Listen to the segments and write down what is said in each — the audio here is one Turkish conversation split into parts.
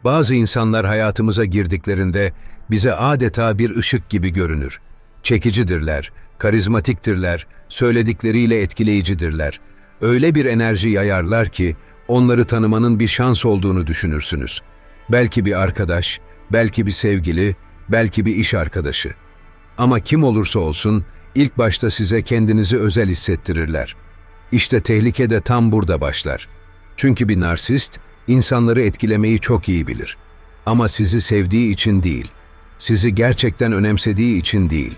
Bazı insanlar hayatımıza girdiklerinde bize adeta bir ışık gibi görünür. Çekicidirler, karizmatiktirler, söyledikleriyle etkileyicidirler. Öyle bir enerji yayarlar ki onları tanımanın bir şans olduğunu düşünürsünüz. Belki bir arkadaş, belki bir sevgili, belki bir iş arkadaşı. Ama kim olursa olsun ilk başta size kendinizi özel hissettirirler. İşte tehlike de tam burada başlar. Çünkü bir narsist insanları etkilemeyi çok iyi bilir. Ama sizi sevdiği için değil, sizi gerçekten önemsediği için değil,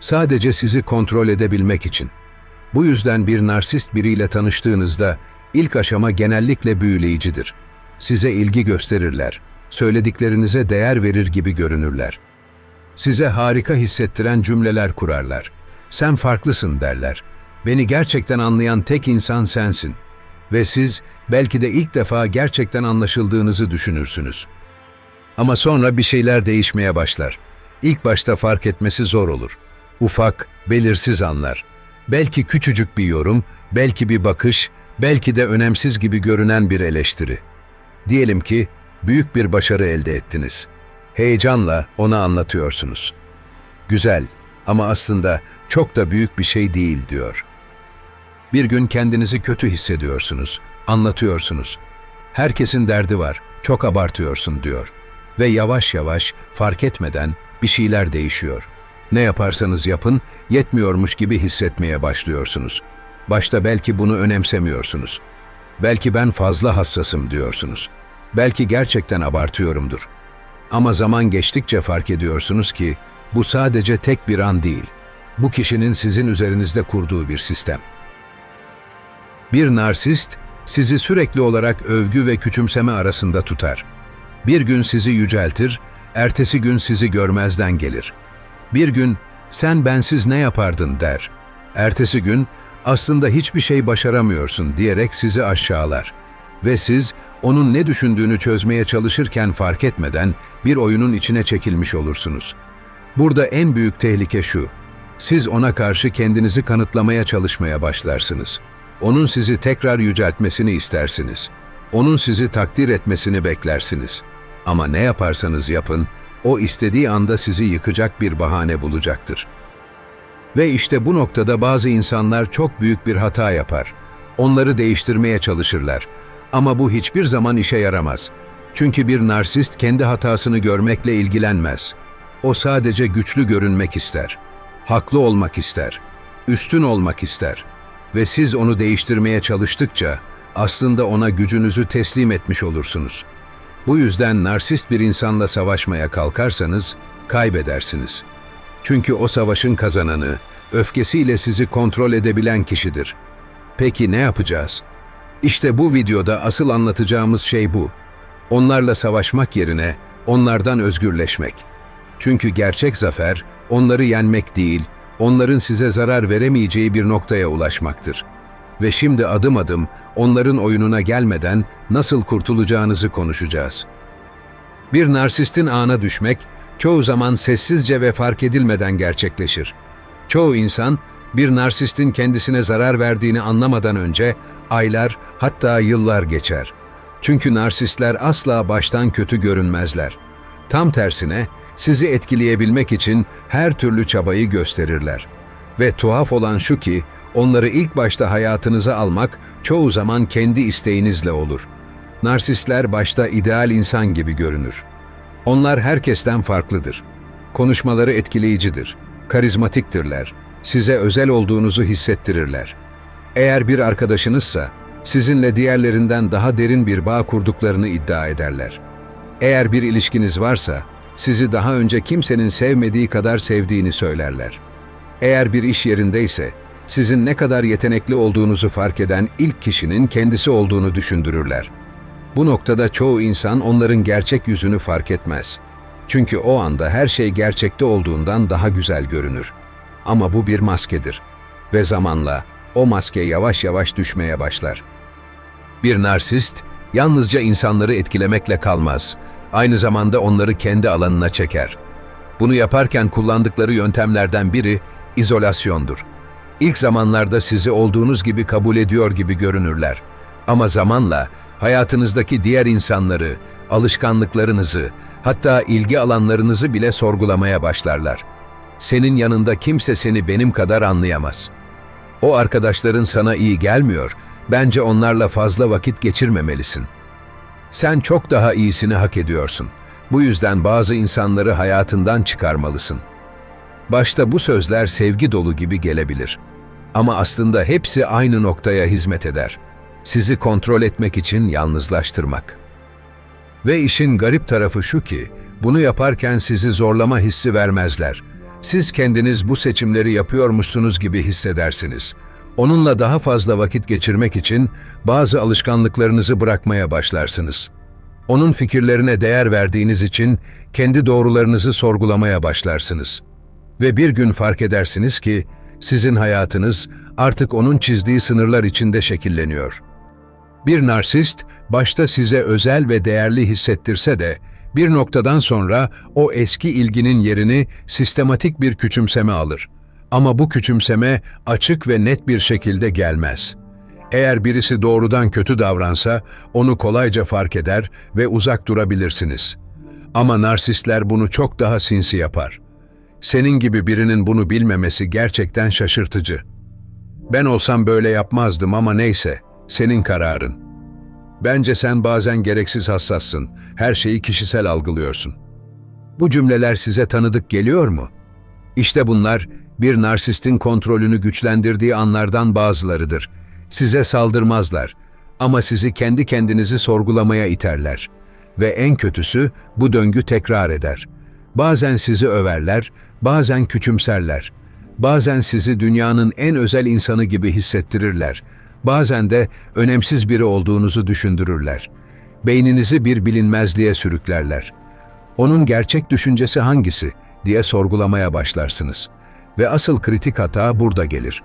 sadece sizi kontrol edebilmek için. Bu yüzden bir narsist biriyle tanıştığınızda ilk aşama genellikle büyüleyicidir. Size ilgi gösterirler, söylediklerinize değer verir gibi görünürler. Size harika hissettiren cümleler kurarlar. Sen farklısın derler. Beni gerçekten anlayan tek insan sensin. Ve siz belki de ilk defa gerçekten anlaşıldığınızı düşünürsünüz. Ama sonra bir şeyler değişmeye başlar. İlk başta fark etmesi zor olur. Ufak, belirsiz anlar. Belki küçücük bir yorum, belki bir bakış, belki de önemsiz gibi görünen bir eleştiri. Diyelim ki büyük bir başarı elde ettiniz. Heyecanla ona anlatıyorsunuz. Güzel ama aslında çok da büyük bir şey değil diyor. Bir gün kendinizi kötü hissediyorsunuz, anlatıyorsunuz. Herkesin derdi var, çok abartıyorsun diyor. Ve yavaş yavaş fark etmeden bir şeyler değişiyor. Ne yaparsanız yapın, yetmiyormuş gibi hissetmeye başlıyorsunuz. Başta belki bunu önemsemiyorsunuz. Belki ben fazla hassasım diyorsunuz. Belki gerçekten abartıyorumdur. Ama zaman geçtikçe fark ediyorsunuz ki bu sadece tek bir an değil. Bu kişinin sizin üzerinizde kurduğu bir sistem. Bir narsist sizi sürekli olarak övgü ve küçümseme arasında tutar. Bir gün sizi yüceltir, ertesi gün sizi görmezden gelir. Bir gün sen bensiz ne yapardın der. Ertesi gün aslında hiçbir şey başaramıyorsun diyerek sizi aşağılar. Ve siz onun ne düşündüğünü çözmeye çalışırken fark etmeden bir oyunun içine çekilmiş olursunuz. Burada en büyük tehlike şu: siz ona karşı kendinizi kanıtlamaya çalışmaya başlarsınız. Onun sizi tekrar yüceltmesini istersiniz. Onun sizi takdir etmesini beklersiniz. Ama ne yaparsanız yapın, o istediği anda sizi yıkacak bir bahane bulacaktır. Ve işte bu noktada bazı insanlar çok büyük bir hata yapar. Onları değiştirmeye çalışırlar. Ama bu hiçbir zaman işe yaramaz. Çünkü bir narsist kendi hatasını görmekle ilgilenmez. O sadece güçlü görünmek ister. Haklı olmak ister. Üstün olmak ister. Ve siz onu değiştirmeye çalıştıkça aslında ona gücünüzü teslim etmiş olursunuz. Bu yüzden narsist bir insanla savaşmaya kalkarsanız kaybedersiniz. Çünkü o savaşın kazananı, öfkesiyle sizi kontrol edebilen kişidir. Peki ne yapacağız? İşte bu videoda asıl anlatacağımız şey bu. Onlarla savaşmak yerine onlardan özgürleşmek. Çünkü gerçek zafer onları yenmek değil, onların size zarar veremeyeceği bir noktaya ulaşmaktır. Ve şimdi adım adım onların oyununa gelmeden nasıl kurtulacağınızı konuşacağız. Bir narsistin ağına düşmek çoğu zaman sessizce ve fark edilmeden gerçekleşir. Çoğu insan bir narsistin kendisine zarar verdiğini anlamadan önce aylar hatta yıllar geçer. Çünkü narsistler asla baştan kötü görünmezler. Tam tersine sizi etkileyebilmek için her türlü çabayı gösterirler. Ve tuhaf olan şu ki onları ilk başta hayatınıza almak çoğu zaman kendi isteğinizle olur. Narsistler başta ideal insan gibi görünür. Onlar herkesten farklıdır. Konuşmaları etkileyicidir. Karizmatiktirler. Size özel olduğunuzu hissettirirler. Eğer bir arkadaşınızsa sizinle diğerlerinden daha derin bir bağ kurduklarını iddia ederler. Eğer bir ilişkiniz varsa sizi daha önce kimsenin sevmediği kadar sevdiğini söylerler. Eğer bir iş yerindeyse sizin ne kadar yetenekli olduğunuzu fark eden ilk kişinin kendisi olduğunu düşündürürler. Bu noktada çoğu insan onların gerçek yüzünü fark etmez. Çünkü o anda her şey gerçekte olduğundan daha güzel görünür. Ama bu bir maskedir. Ve zamanla o maske yavaş yavaş düşmeye başlar. Bir narsist yalnızca insanları etkilemekle kalmaz. Aynı zamanda onları kendi alanına çeker. Bunu yaparken kullandıkları yöntemlerden biri izolasyondur. İlk zamanlarda sizi olduğunuz gibi kabul ediyor gibi görünürler. Ama zamanla Hayatınızdaki diğer insanları, alışkanlıklarınızı, hatta ilgi alanlarınızı bile sorgulamaya başlarlar. Senin yanında kimse seni benim kadar anlayamaz. O arkadaşların sana iyi gelmiyor, bence onlarla fazla vakit geçirmemelisin. Sen çok daha iyisini hak ediyorsun. Bu yüzden bazı insanları hayatından çıkarmalısın. Başta bu sözler sevgi dolu gibi gelebilir. Ama aslında hepsi aynı noktaya hizmet eder. Sizi kontrol etmek için yalnızlaştırmak. Ve işin garip tarafı şu ki, bunu yaparken sizi zorlama hissi vermezler. Siz kendiniz bu seçimleri yapıyormuşsunuz gibi hissedersiniz. Onunla daha fazla vakit geçirmek için bazı alışkanlıklarınızı bırakmaya başlarsınız. Onun fikirlerine değer verdiğiniz için kendi doğrularınızı sorgulamaya başlarsınız. Ve bir gün fark edersiniz ki sizin hayatınız artık onun çizdiği sınırlar içinde şekilleniyor. Bir narsist başta size özel ve değerli hissettirse de bir noktadan sonra o eski ilginin yerini sistematik bir küçümseme alır. Ama bu küçümseme açık ve net bir şekilde gelmez. Eğer birisi doğrudan kötü davransa onu kolayca fark eder ve uzak durabilirsiniz. Ama narsistler bunu çok daha sinsi yapar. Senin gibi birinin bunu bilmemesi gerçekten şaşırtıcı. Ben olsam böyle yapmazdım ama neyse, senin kararın. Bence sen bazen gereksiz hassassın, her şeyi kişisel algılıyorsun. Bu cümleler size tanıdık geliyor mu? İşte bunlar bir narsistin kontrolünü güçlendirdiği anlardan bazılarıdır. Size saldırmazlar ama sizi kendi kendinizi sorgulamaya iterler. Ve en kötüsü bu döngü tekrar eder. Bazen sizi överler, bazen küçümserler. Bazen sizi dünyanın en özel insanı gibi hissettirirler. Bazen de önemsiz biri olduğunuzu düşündürürler. Beyninizi bir bilinmezliğe sürüklerler. Onun gerçek düşüncesi hangisi diye sorgulamaya başlarsınız. Ve asıl kritik hata burada gelir.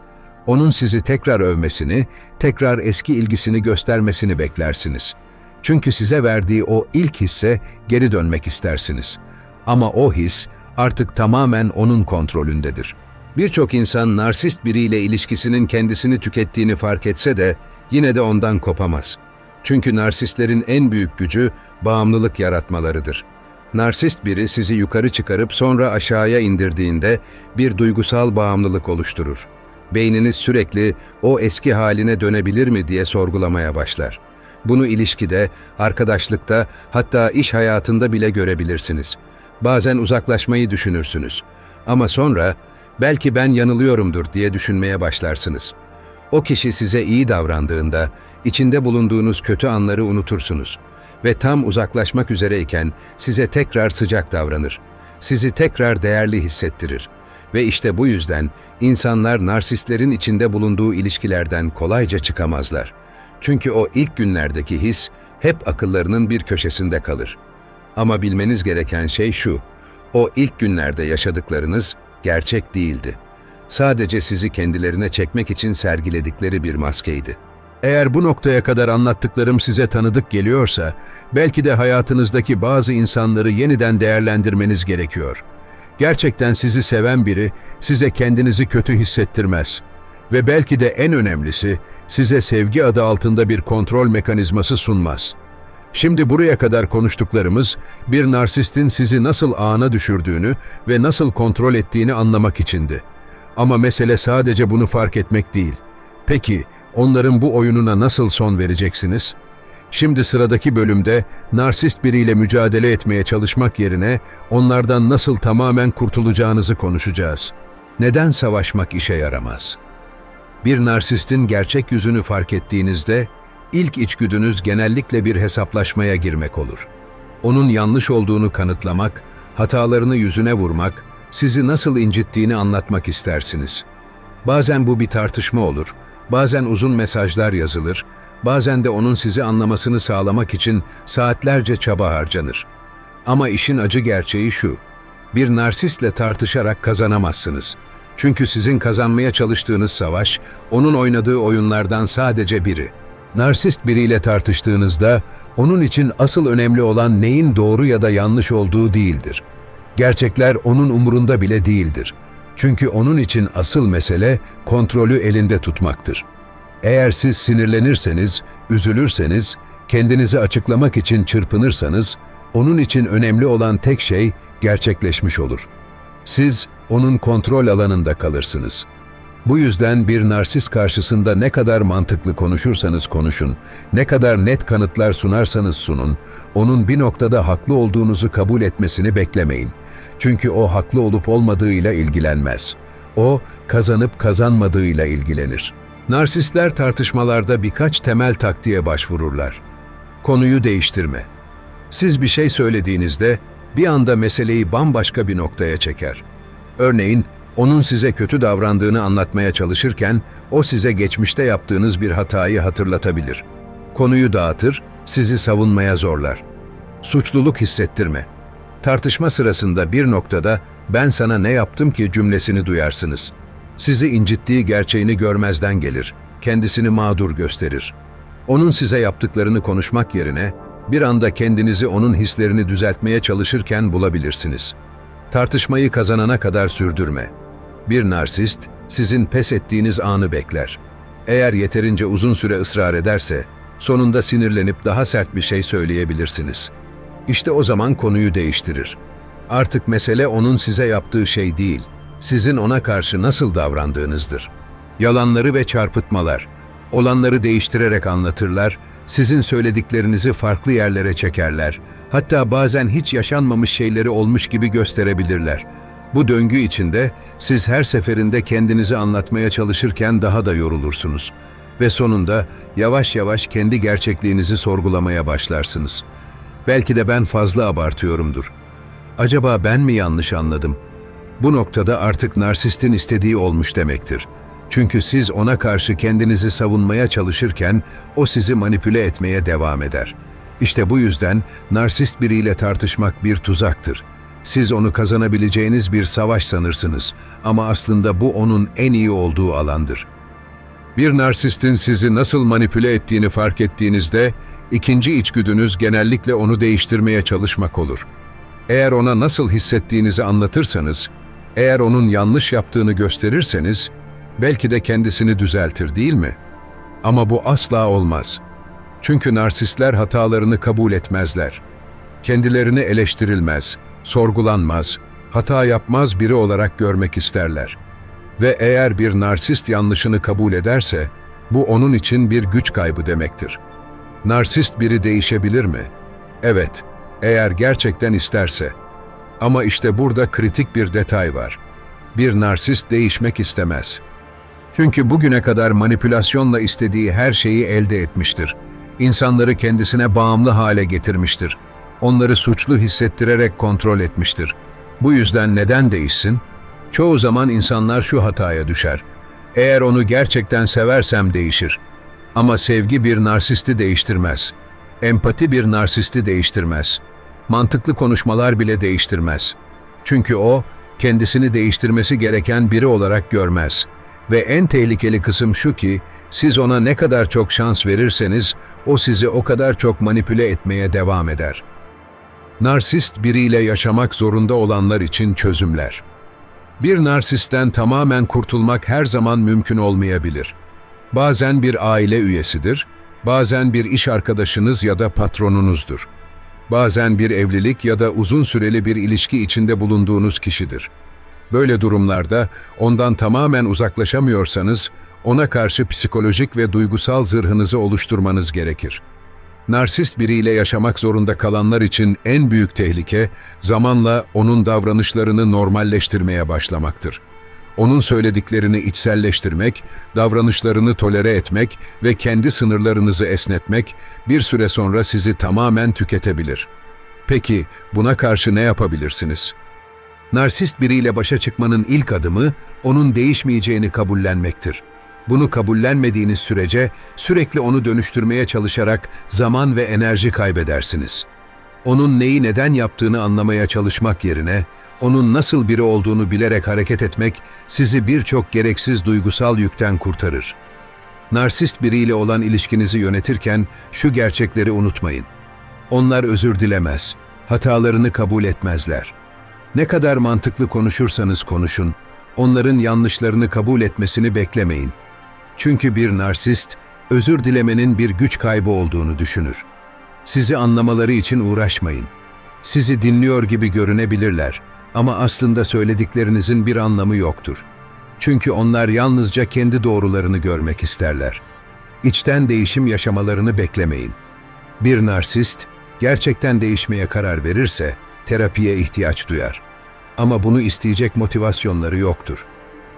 Onun sizi tekrar övmesini, tekrar eski ilgisini göstermesini beklersiniz. Çünkü size verdiği o ilk hisse geri dönmek istersiniz. Ama o his artık tamamen onun kontrolündedir. Birçok insan narsist biriyle ilişkisinin kendisini tükettiğini fark etse de yine de ondan kopamaz. Çünkü narsistlerin en büyük gücü bağımlılık yaratmalarıdır. Narsist biri sizi yukarı çıkarıp sonra aşağıya indirdiğinde bir duygusal bağımlılık oluşturur. Beyniniz sürekli o eski haline dönebilir mi diye sorgulamaya başlar. Bunu ilişkide, arkadaşlıkta, hatta iş hayatında bile görebilirsiniz. Bazen uzaklaşmayı düşünürsünüz. Ama sonra belki ben yanılıyorumdur diye düşünmeye başlarsınız. O kişi size iyi davrandığında içinde bulunduğunuz kötü anları unutursunuz. Ve tam uzaklaşmak üzereyken size tekrar sıcak davranır. Sizi tekrar değerli hissettirir. Ve işte bu yüzden insanlar narsistlerin içinde bulunduğu ilişkilerden kolayca çıkamazlar. Çünkü o ilk günlerdeki his hep akıllarının bir köşesinde kalır. Ama bilmeniz gereken şey şu, o ilk günlerde yaşadıklarınız gerçek değildi. Sadece sizi kendilerine çekmek için sergiledikleri bir maskeydi. Eğer bu noktaya kadar anlattıklarım size tanıdık geliyorsa, belki de hayatınızdaki bazı insanları yeniden değerlendirmeniz gerekiyor. Gerçekten sizi seven biri size kendinizi kötü hissettirmez. Ve belki de en önemlisi, size sevgi adı altında bir kontrol mekanizması sunmaz. Şimdi buraya kadar konuştuklarımız, bir narsistin sizi nasıl ağına düşürdüğünü ve nasıl kontrol ettiğini anlamak içindi. Ama mesele sadece bunu fark etmek değil. Peki, onların bu oyununa nasıl son vereceksiniz? Şimdi sıradaki bölümde narsist biriyle mücadele etmeye çalışmak yerine onlardan nasıl tamamen kurtulacağınızı konuşacağız. Neden savaşmak işe yaramaz? Bir narsistin gerçek yüzünü fark ettiğinizde ilk içgüdünüz genellikle bir hesaplaşmaya girmek olur. Onun yanlış olduğunu kanıtlamak, hatalarını yüzüne vurmak, sizi nasıl incittiğini anlatmak istersiniz. Bazen bu bir tartışma olur, bazen uzun mesajlar yazılır, bazen de onun sizi anlamasını sağlamak için saatlerce çaba harcanır. Ama işin acı gerçeği şu, bir narsistle tartışarak kazanamazsınız. Çünkü sizin kazanmaya çalıştığınız savaş, onun oynadığı oyunlardan sadece biri. Narsist biriyle tartıştığınızda, onun için asıl önemli olan neyin doğru ya da yanlış olduğu değildir. Gerçekler onun umurunda bile değildir. Çünkü onun için asıl mesele kontrolü elinde tutmaktır. Eğer siz sinirlenirseniz, üzülürseniz, Kendinizi açıklamak için çırpınırsanız, onun için önemli olan tek şey gerçekleşmiş olur. Siz onun kontrol alanında kalırsınız. Bu yüzden bir narsist karşısında ne kadar mantıklı konuşursanız konuşun, ne kadar net kanıtlar sunarsanız sunun, onun bir noktada haklı olduğunuzu kabul etmesini beklemeyin. Çünkü o haklı olup olmadığıyla ilgilenmez. O, kazanıp kazanmadığıyla ilgilenir. Narsistler tartışmalarda birkaç temel taktiğe başvururlar. Konuyu değiştirme. Siz bir şey söylediğinizde bir anda meseleyi bambaşka bir noktaya çeker. Örneğin, onun size kötü davrandığını anlatmaya çalışırken, o size geçmişte yaptığınız bir hatayı hatırlatabilir. Konuyu dağıtır, sizi savunmaya zorlar. Suçluluk hissettirme. Tartışma sırasında bir noktada "ben sana ne yaptım ki" cümlesini duyarsınız. Sizi incittiği gerçeğini görmezden gelir, kendisini mağdur gösterir. Onun size yaptıklarını konuşmak yerine, bir anda kendinizi onun hislerini düzeltmeye çalışırken bulabilirsiniz. Tartışmayı kazanana kadar sürdürme. Bir narsist, sizin pes ettiğiniz anı bekler. Eğer yeterince uzun süre ısrar ederse, sonunda sinirlenip daha sert bir şey söyleyebilirsiniz. İşte o zaman konuyu değiştirir. Artık mesele onun size yaptığı şey değil, sizin ona karşı nasıl davrandığınızdır. Yalanları ve çarpıtmalar, olanları değiştirerek anlatırlar, sizin söylediklerinizi farklı yerlere çekerler, hatta bazen hiç yaşanmamış şeyleri olmuş gibi gösterebilirler. Bu döngü içinde siz her seferinde kendinizi anlatmaya çalışırken daha da yorulursunuz ve sonunda yavaş yavaş kendi gerçekliğinizi sorgulamaya başlarsınız. Belki de ben fazla abartıyorumdur. Acaba ben mi yanlış anladım? Bu noktada artık narsistin istediği olmuş demektir. Çünkü siz ona karşı kendinizi savunmaya çalışırken o sizi manipüle etmeye devam eder. İşte bu yüzden narsist biriyle tartışmak bir tuzaktır. Siz onu kazanabileceğiniz bir savaş sanırsınız ama aslında bu onun en iyi olduğu alandır. Bir narsistin sizi nasıl manipüle ettiğini fark ettiğinizde, ikinci içgüdünüz genellikle onu değiştirmeye çalışmak olur. Eğer ona nasıl hissettiğinizi anlatırsanız, eğer onun yanlış yaptığını gösterirseniz, belki de kendisini düzeltir, değil mi? Ama bu asla olmaz. Çünkü narsistler hatalarını kabul etmezler. Kendilerini eleştirilmez, sorgulanmaz, hata yapmaz biri olarak görmek isterler. Ve eğer bir narsist yanlışını kabul ederse, bu onun için bir güç kaybı demektir. Narsist biri değişebilir mi? Evet, eğer gerçekten isterse. Ama işte burada kritik bir detay var. Bir narsist değişmek istemez. Çünkü bugüne kadar manipülasyonla istediği her şeyi elde etmiştir. İnsanları kendisine bağımlı hale getirmiştir. Onları suçlu hissettirerek kontrol etmiştir. Bu yüzden neden değişsin? Çoğu zaman insanlar şu hataya düşer. Eğer onu gerçekten seversem değişir. Ama sevgi bir narsisti değiştirmez. Empati bir narsisti değiştirmez. Mantıklı konuşmalar bile değiştirmez. Çünkü o, kendisini değiştirmesi gereken biri olarak görmez. Ve en tehlikeli kısım şu ki, siz ona ne kadar çok şans verirseniz, o sizi o kadar çok manipüle etmeye devam eder. Narsist biriyle yaşamak zorunda olanlar için çözümler. Bir narsistten tamamen kurtulmak her zaman mümkün olmayabilir. Bazen bir aile üyesidir, bazen bir iş arkadaşınız ya da patronunuzdur. Bazen bir evlilik ya da uzun süreli bir ilişki içinde bulunduğunuz kişidir. Böyle durumlarda ondan tamamen uzaklaşamıyorsanız, ona karşı psikolojik ve duygusal zırhınızı oluşturmanız gerekir. Narsist biriyle yaşamak zorunda kalanlar için en büyük tehlike, zamanla onun davranışlarını normalleştirmeye başlamaktır. Onun söylediklerini içselleştirmek, davranışlarını tolere etmek ve kendi sınırlarınızı esnetmek bir süre sonra sizi tamamen tüketebilir. Peki buna karşı ne yapabilirsiniz? Narsist biriyle başa çıkmanın ilk adımı, onun değişmeyeceğini kabullenmektir. Bunu kabullenmediğiniz sürece sürekli onu dönüştürmeye çalışarak zaman ve enerji kaybedersiniz. Onun neyi neden yaptığını anlamaya çalışmak yerine, onun nasıl biri olduğunu bilerek hareket etmek sizi birçok gereksiz duygusal yükten kurtarır. Narsist biriyle olan ilişkinizi yönetirken şu gerçekleri unutmayın. Onlar özür dilemez, hatalarını kabul etmezler. Ne kadar mantıklı konuşursanız konuşun, onların yanlışlarını kabul etmesini beklemeyin. Çünkü bir narsist, özür dilemenin bir güç kaybı olduğunu düşünür. Sizi anlamaları için uğraşmayın. Sizi dinliyor gibi görünebilirler ama aslında söylediklerinizin bir anlamı yoktur. Çünkü onlar yalnızca kendi doğrularını görmek isterler. İçten değişim yaşamalarını beklemeyin. Bir narsist gerçekten değişmeye karar verirse terapiye ihtiyaç duyar. Ama bunu isteyecek motivasyonları yoktur.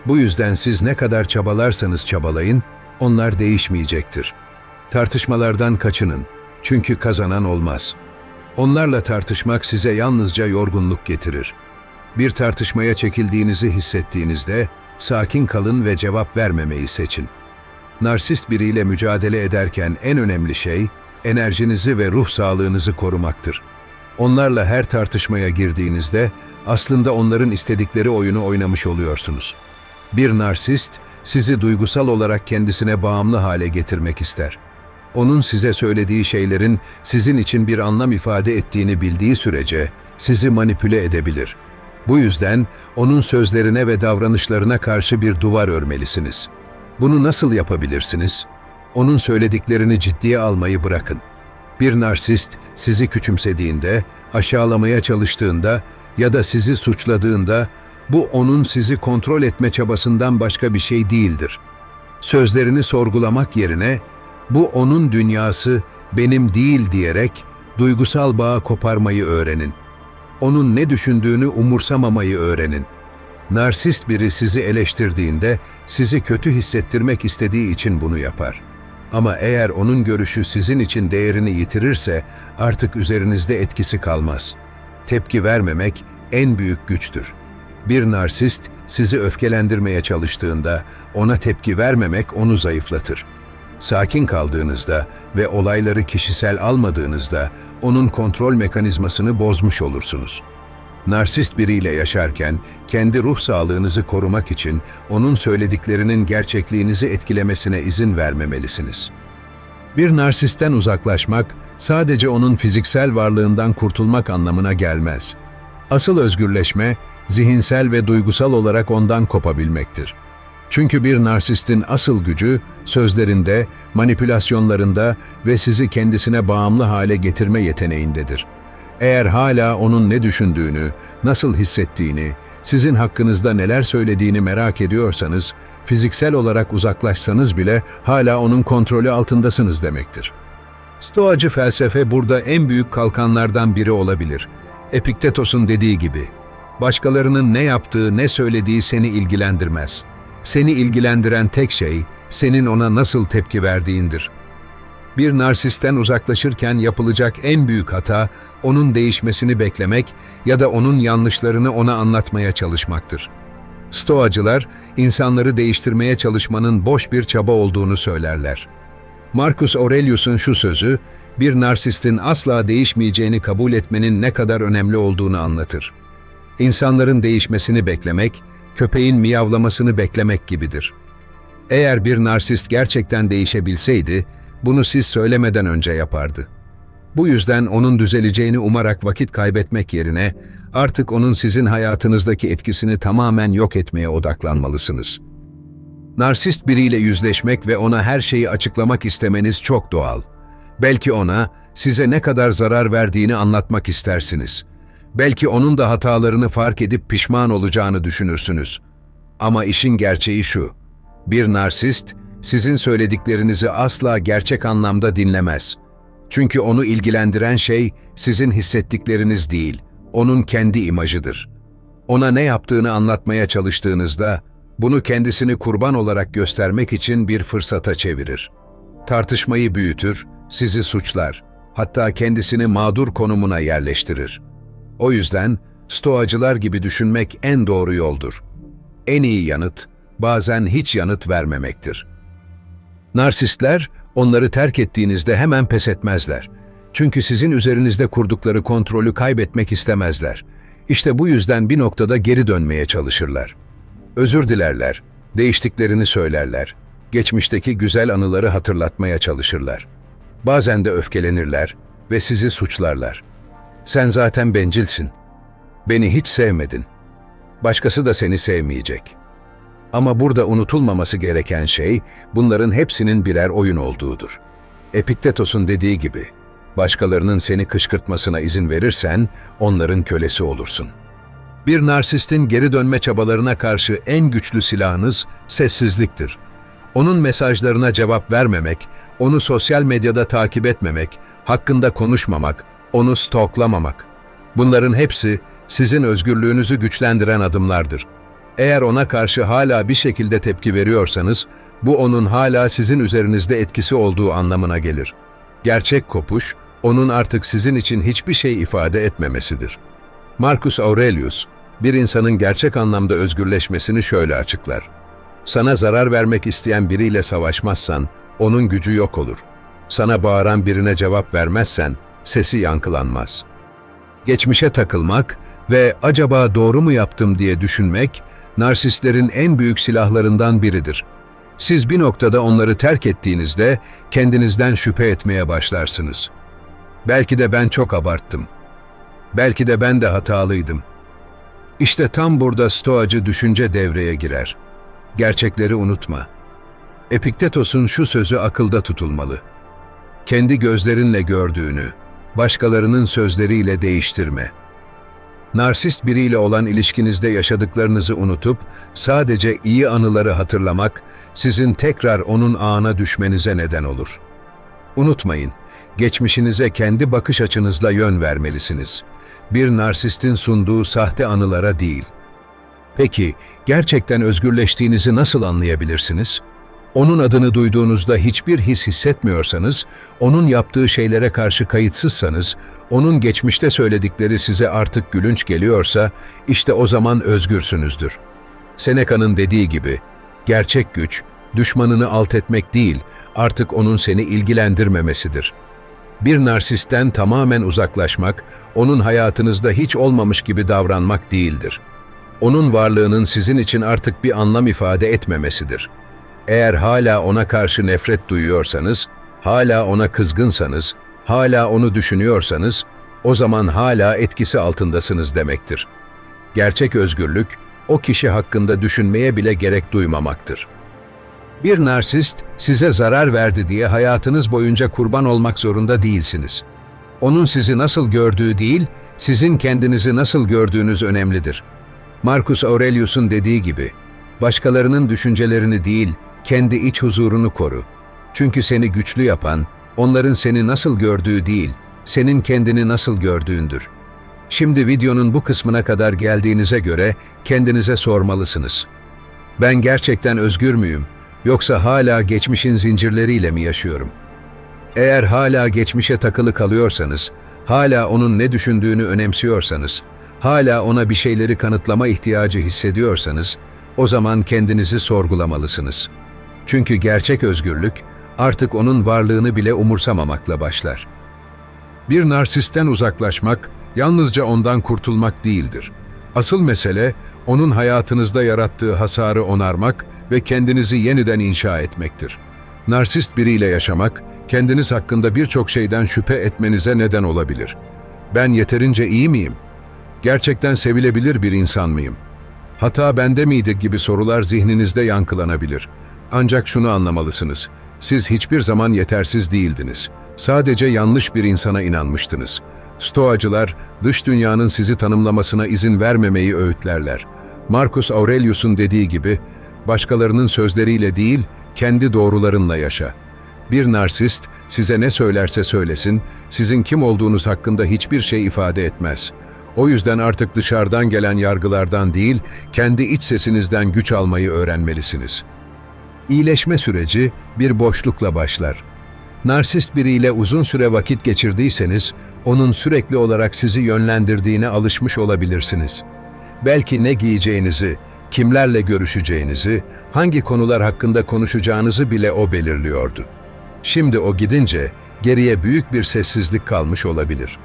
Bu yüzden siz ne kadar çabalarsanız çabalayın, onlar değişmeyecektir. Tartışmalardan kaçının. Çünkü kazanan olmaz. Onlarla tartışmak size yalnızca yorgunluk getirir. Bir tartışmaya çekildiğinizi hissettiğinizde sakin kalın ve cevap vermemeyi seçin. Narsist biriyle mücadele ederken en önemli şey enerjinizi ve ruh sağlığınızı korumaktır. Onlarla her tartışmaya girdiğinizde aslında onların istedikleri oyunu oynamış oluyorsunuz. Bir narsist sizi duygusal olarak kendisine bağımlı hale getirmek ister. Onun size söylediği şeylerin sizin için bir anlam ifade ettiğini bildiği sürece sizi manipüle edebilir. Bu yüzden onun sözlerine ve davranışlarına karşı bir duvar örmelisiniz. Bunu nasıl yapabilirsiniz? Onun söylediklerini ciddiye almayı bırakın. Bir narsist sizi küçümsediğinde, aşağılamaya çalıştığında ya da sizi suçladığında bu onun sizi kontrol etme çabasından başka bir şey değildir. Sözlerini sorgulamak yerine bu onun dünyası, benim değil diyerek duygusal bağı koparmayı öğrenin. Onun ne düşündüğünü umursamamayı öğrenin. Narsist biri sizi eleştirdiğinde sizi kötü hissettirmek istediği için bunu yapar. Ama eğer onun görüşü sizin için değerini yitirirse artık üzerinizde etkisi kalmaz. Tepki vermemek en büyük güçtür. Bir narsist sizi öfkelendirmeye çalıştığında ona tepki vermemek onu zayıflatır. Sakin kaldığınızda ve olayları kişisel almadığınızda onun kontrol mekanizmasını bozmuş olursunuz. Narsist biriyle yaşarken kendi ruh sağlığınızı korumak için onun söylediklerinin gerçekliğinizi etkilemesine izin vermemelisiniz. Bir narsistten uzaklaşmak sadece onun fiziksel varlığından kurtulmak anlamına gelmez. Asıl özgürleşme zihinsel ve duygusal olarak ondan kopabilmektir. Çünkü bir narsistin asıl gücü sözlerinde, manipülasyonlarında ve sizi kendisine bağımlı hale getirme yeteneğindedir. Eğer hala onun ne düşündüğünü, nasıl hissettiğini, sizin hakkınızda neler söylediğini merak ediyorsanız, fiziksel olarak uzaklaşsanız bile hala onun kontrolü altındasınız demektir. Stoacı felsefe burada en büyük kalkanlardan biri olabilir. Epiktetos'un dediği gibi, başkalarının ne yaptığı, ne söylediği seni ilgilendirmez. Seni ilgilendiren tek şey, senin ona nasıl tepki verdiğindir. Bir narsistten uzaklaşırken yapılacak en büyük hata, onun değişmesini beklemek ya da onun yanlışlarını ona anlatmaya çalışmaktır. Stoacılar, insanları değiştirmeye çalışmanın boş bir çaba olduğunu söylerler. Marcus Aurelius'un şu sözü, bir narsistin asla değişmeyeceğini kabul etmenin ne kadar önemli olduğunu anlatır. İnsanların değişmesini beklemek, köpeğin miyavlamasını beklemek gibidir. Eğer bir narsist gerçekten değişebilseydi, bunu siz söylemeden önce yapardı. Bu yüzden onun düzeleceğini umarak vakit kaybetmek yerine, artık onun sizin hayatınızdaki etkisini tamamen yok etmeye odaklanmalısınız. Narsist biriyle yüzleşmek ve ona her şeyi açıklamak istemeniz çok doğal. Belki ona, size ne kadar zarar verdiğini anlatmak istersiniz. Belki onun da hatalarını fark edip pişman olacağını düşünürsünüz. Ama işin gerçeği şu, bir narsist, sizin söylediklerinizi asla gerçek anlamda dinlemez. Çünkü onu ilgilendiren şey sizin hissettikleriniz değil, onun kendi imajıdır. Ona ne yaptığını anlatmaya çalıştığınızda, bunu kendisini kurban olarak göstermek için bir fırsata çevirir. Tartışmayı büyütür, sizi suçlar, hatta kendisini mağdur konumuna yerleştirir. O yüzden stoacılar gibi düşünmek en doğru yoldur. En iyi yanıt, bazen hiç yanıt vermemektir. Narsistler, onları terk ettiğinizde hemen pes etmezler. Çünkü sizin üzerinizde kurdukları kontrolü kaybetmek istemezler. İşte bu yüzden bir noktada geri dönmeye çalışırlar. Özür dilerler, değiştiklerini söylerler, geçmişteki güzel anıları hatırlatmaya çalışırlar. Bazen de öfkelenirler ve sizi suçlarlar. Sen zaten bencilsin. Beni hiç sevmedin. Başkası da seni sevmeyecek. Ama burada unutulmaması gereken şey, bunların hepsinin birer oyun olduğudur. Epiktetos'un dediği gibi, Başkalarının seni kışkırtmasına izin verirsen onların kölesi olursun. Bir narsistin geri dönme çabalarına karşı en güçlü silahınız sessizliktir. Onun mesajlarına cevap vermemek, onu sosyal medyada takip etmemek, hakkında konuşmamak, onu stalklamamak. Bunların hepsi sizin özgürlüğünüzü güçlendiren adımlardır. Eğer ona karşı hala bir şekilde tepki veriyorsanız, bu onun hala sizin üzerinizde etkisi olduğu anlamına gelir. Gerçek kopuş, onun artık sizin için hiçbir şey ifade etmemesidir. Marcus Aurelius, bir insanın gerçek anlamda özgürleşmesini şöyle açıklar. Sana zarar vermek isteyen biriyle savaşmazsan, onun gücü yok olur. Sana bağıran birine cevap vermezsen, sesi yankılanmaz. Geçmişe takılmak ve acaba doğru mu yaptım diye düşünmek, narsistlerin en büyük silahlarından biridir. Siz bir noktada onları terk ettiğinizde kendinizden şüphe etmeye başlarsınız. Belki de ben çok abarttım. Belki de ben de hatalıydım. İşte tam burada stoacı düşünce devreye girer. Gerçekleri unutma. Epiktetos'un şu sözü akılda tutulmalı. Kendi gözlerinle gördüğünü, başkalarının sözleriyle değiştirme. Narsist biriyle olan ilişkinizde yaşadıklarınızı unutup, sadece iyi anıları hatırlamak, sizin tekrar onun ağına düşmenize neden olur. Unutmayın, geçmişinize kendi bakış açınızla yön vermelisiniz. Bir narsistin sunduğu sahte anılara değil. Peki, gerçekten özgürleştiğinizi nasıl anlayabilirsiniz? Onun adını duyduğunuzda hiçbir his hissetmiyorsanız, onun yaptığı şeylere karşı kayıtsızsanız, onun geçmişte söyledikleri size artık gülünç geliyorsa, işte o zaman özgürsünüzdür. Seneca'nın dediği gibi, gerçek güç, düşmanını alt etmek değil, artık onun seni ilgilendirmemesidir. Bir narsistten tamamen uzaklaşmak, onun hayatınızda hiç olmamış gibi davranmak değildir. Onun varlığının sizin için artık bir anlam ifade etmemesidir. Eğer hala ona karşı nefret duyuyorsanız, hala ona kızgınsanız, hala onu düşünüyorsanız, o zaman hala etkisi altındasınız demektir. Gerçek özgürlük, o kişi hakkında düşünmeye bile gerek duymamaktır. Bir narsist size zarar verdi diye hayatınız boyunca kurban olmak zorunda değilsiniz. Onun sizi nasıl gördüğü değil, sizin kendinizi nasıl gördüğünüz önemlidir. Marcus Aurelius'un dediği gibi, başkalarının düşüncelerini değil, kendi iç huzurunu koru. Çünkü seni güçlü yapan, onların seni nasıl gördüğü değil, senin kendini nasıl gördüğündür. Şimdi videonun bu kısmına kadar geldiğinize göre kendinize sormalısınız. Ben gerçekten özgür müyüm? Yoksa hala geçmişin zincirleriyle mi yaşıyorum? Eğer hala geçmişe takılı kalıyorsanız, hala onun ne düşündüğünü önemsiyorsanız, hala ona bir şeyleri kanıtlama ihtiyacı hissediyorsanız, o zaman kendinizi sorgulamalısınız. Çünkü gerçek özgürlük, artık onun varlığını bile umursamamakla başlar. Bir narsistten uzaklaşmak, yalnızca ondan kurtulmak değildir. Asıl mesele, onun hayatınızda yarattığı hasarı onarmak ve kendinizi yeniden inşa etmektir. Narsist biriyle yaşamak, kendiniz hakkında birçok şeyden şüphe etmenize neden olabilir. Ben yeterince iyi miyim? Gerçekten sevilebilir bir insan mıyım? Hata bende miydi gibi sorular zihninizde yankılanabilir. Ancak şunu anlamalısınız. Siz hiçbir zaman yetersiz değildiniz. Sadece yanlış bir insana inanmıştınız. Stoacılar, dış dünyanın sizi tanımlamasına izin vermemeyi öğütlerler. Marcus Aurelius'un dediği gibi, başkalarının sözleriyle değil, kendi doğrularınla yaşa. Bir narsist, size ne söylerse söylesin, sizin kim olduğunuz hakkında hiçbir şey ifade etmez. O yüzden artık dışarıdan gelen yargılardan değil, kendi iç sesinizden güç almayı öğrenmelisiniz. İyileşme süreci bir boşlukla başlar. Narsist biriyle uzun süre vakit geçirdiyseniz, onun sürekli olarak sizi yönlendirdiğine alışmış olabilirsiniz. Belki ne giyeceğinizi, kimlerle görüşeceğinizi, hangi konular hakkında konuşacağınızı bile o belirliyordu. Şimdi o gidince geriye büyük bir sessizlik kalmış olabilir.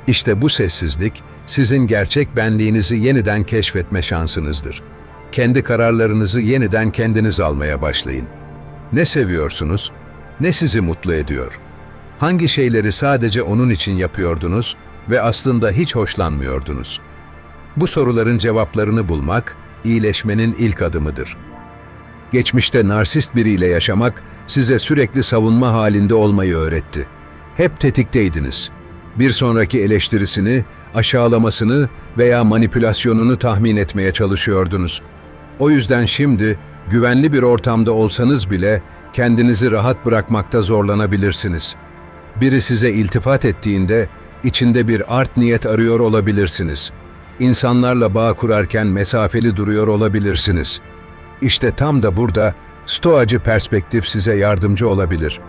İşte bu sessizlik, sizin gerçek benliğinizi yeniden keşfetme şansınızdır. Kendi kararlarınızı yeniden kendiniz almaya başlayın. Ne seviyorsunuz? Ne sizi mutlu ediyor? Hangi şeyleri sadece onun için yapıyordunuz ve aslında hiç hoşlanmıyordunuz? Bu soruların cevaplarını bulmak, iyileşmenin ilk adımıdır. Geçmişte narsist biriyle yaşamak, size sürekli savunma halinde olmayı öğretti. Hep tetikteydiniz. Bir sonraki eleştirisini, aşağılamasını veya manipülasyonunu tahmin etmeye çalışıyordunuz. O yüzden şimdi güvenli bir ortamda olsanız bile kendinizi rahat bırakmakta zorlanabilirsiniz. Biri size iltifat ettiğinde içinde bir art niyet arıyor olabilirsiniz. İnsanlarla bağ kurarken mesafeli duruyor olabilirsiniz. İşte tam da burada Stoacı perspektif size yardımcı olabilir.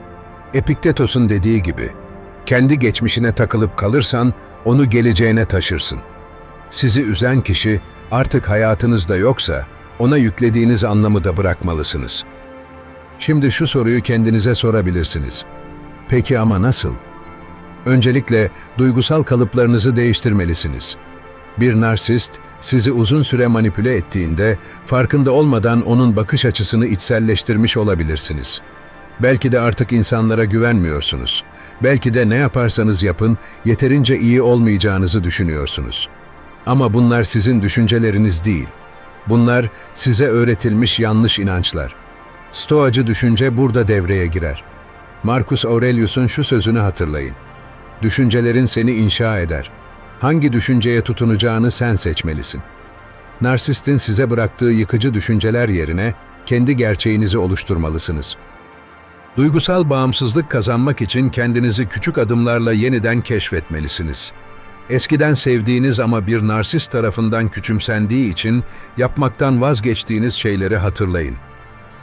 Epiktetos'un dediği gibi, kendi geçmişine takılıp kalırsan onu geleceğine taşırsın. Sizi üzen kişi artık hayatınızda yoksa ona yüklediğiniz anlamı da bırakmalısınız. Şimdi şu soruyu kendinize sorabilirsiniz. Peki ama nasıl? Öncelikle duygusal kalıplarınızı değiştirmelisiniz. Bir narsist sizi uzun süre manipüle ettiğinde farkında olmadan onun bakış açısını içselleştirmiş olabilirsiniz. Belki de artık insanlara güvenmiyorsunuz. Belki de ne yaparsanız yapın yeterince iyi olmayacağınızı düşünüyorsunuz. Ama bunlar sizin düşünceleriniz değil. Bunlar size öğretilmiş yanlış inançlar. Stoacı düşünce burada devreye girer. Marcus Aurelius'un şu sözünü hatırlayın. Düşüncelerin seni inşa eder. Hangi düşünceye tutunacağını sen seçmelisin. Narsistin size bıraktığı yıkıcı düşünceler yerine kendi gerçeğinizi oluşturmalısınız. Duygusal bağımsızlık kazanmak için kendinizi küçük adımlarla yeniden keşfetmelisiniz. Eskiden sevdiğiniz ama bir narsist tarafından küçümsendiği için yapmaktan vazgeçtiğiniz şeyleri hatırlayın.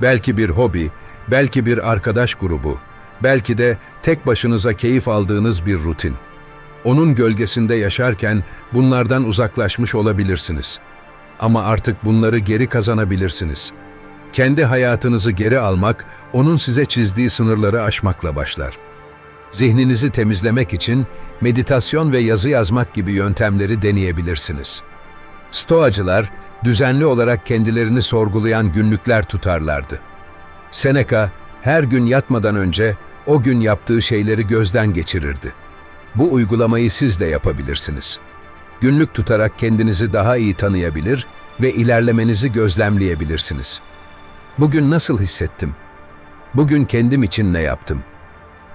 Belki bir hobi, belki bir arkadaş grubu, belki de tek başınıza keyif aldığınız bir rutin. Onun gölgesinde yaşarken bunlardan uzaklaşmış olabilirsiniz. Ama artık bunları geri kazanabilirsiniz. Kendi hayatınızı geri almak, onun size çizdiği sınırları aşmakla başlar. Zihninizi temizlemek için meditasyon ve yazı yazmak gibi yöntemleri deneyebilirsiniz. Stoacılar, düzenli olarak kendilerini sorgulayan günlükler tutarlardı. Seneca, her gün yatmadan önce o gün yaptığı şeyleri gözden geçirirdi. Bu uygulamayı siz de yapabilirsiniz. Günlük tutarak kendinizi daha iyi tanıyabilir ve ilerlemenizi gözlemleyebilirsiniz. Bugün nasıl hissettim? Bugün kendim için ne yaptım?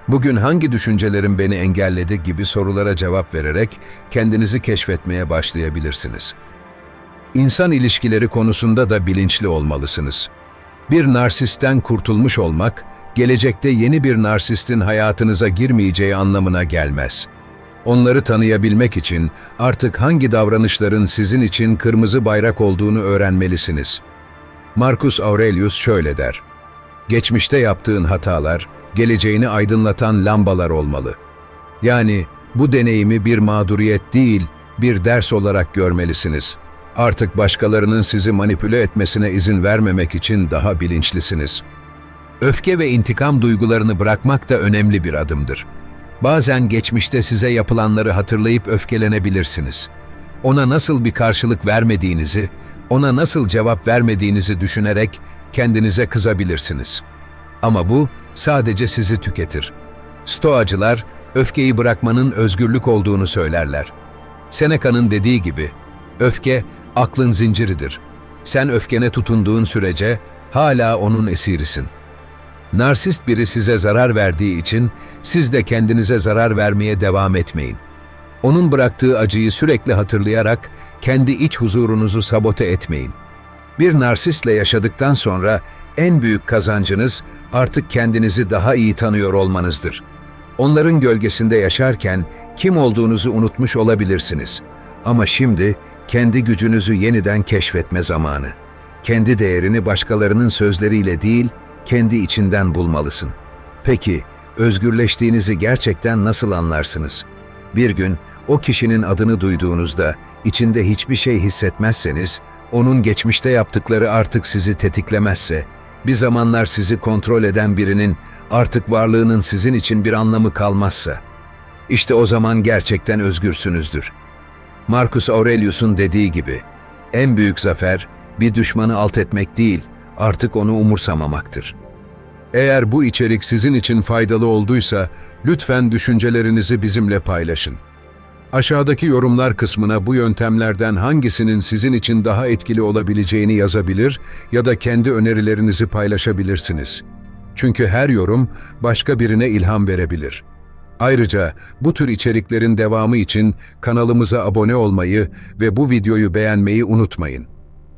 Bugün hangi düşüncelerim beni engelledi gibi sorulara cevap vererek kendinizi keşfetmeye başlayabilirsiniz. İnsan ilişkileri konusunda da bilinçli olmalısınız. Bir narsistten kurtulmuş olmak, gelecekte yeni bir narsistin hayatınıza girmeyeceği anlamına gelmez. Onları tanıyabilmek için artık hangi davranışların sizin için kırmızı bayrak olduğunu öğrenmelisiniz. Marcus Aurelius şöyle der: "Geçmişte yaptığın hatalar, geleceğini aydınlatan lambalar olmalı." Yani bu deneyimi bir mağduriyet değil, bir ders olarak görmelisiniz. Artık başkalarının sizi manipüle etmesine izin vermemek için daha bilinçlisiniz. Öfke ve intikam duygularını bırakmak da önemli bir adımdır. Bazen geçmişte size yapılanları hatırlayıp öfkelenebilirsiniz. Ona nasıl bir karşılık vermediğinizi, ona nasıl cevap vermediğinizi düşünerek kendinize kızabilirsiniz. Ama bu sadece sizi tüketir. Stoacılar, öfkeyi bırakmanın özgürlük olduğunu söylerler. Seneca'nın dediği gibi, öfke aklın zinciridir. Sen öfkene tutunduğun sürece hala onun esirisin. Narsist biri size zarar verdiği için siz de kendinize zarar vermeye devam etmeyin. Onun bıraktığı acıyı sürekli hatırlayarak kendi iç huzurunuzu sabote etmeyin. Bir narsistle yaşadıktan sonra en büyük kazancınız artık kendinizi daha iyi tanıyor olmanızdır. Onların gölgesinde yaşarken kim olduğunuzu unutmuş olabilirsiniz. Ama şimdi kendi gücünüzü yeniden keşfetme zamanı. Kendi değerini başkalarının sözleriyle değil, kendi içinden bulmalısın. Peki, özgürleştiğinizi gerçekten nasıl anlarsınız? Bir gün o kişinin adını duyduğunuzda içinde hiçbir şey hissetmezseniz, onun geçmişte yaptıkları artık sizi tetiklemezse, bir zamanlar sizi kontrol eden birinin artık varlığının sizin için bir anlamı kalmazsa, işte o zaman gerçekten özgürsünüzdür. Marcus Aurelius'un dediği gibi, en büyük zafer bir düşmanı alt etmek değil, artık onu umursamamaktır. Eğer bu içerik sizin için faydalı olduysa, lütfen düşüncelerinizi bizimle paylaşın. Aşağıdaki yorumlar kısmına bu yöntemlerden hangisinin sizin için daha etkili olabileceğini yazabilir ya da kendi önerilerinizi paylaşabilirsiniz. Çünkü her yorum başka birine ilham verebilir. Ayrıca bu tür içeriklerin devamı için kanalımıza abone olmayı ve bu videoyu beğenmeyi unutmayın.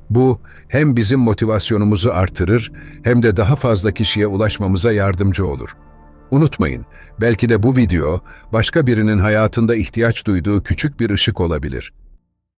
Bu hem bizim motivasyonumuzu artırır hem de daha fazla kişiye ulaşmamıza yardımcı olur. Unutmayın, belki de bu video başka birinin hayatında ihtiyaç duyduğu küçük bir ışık olabilir.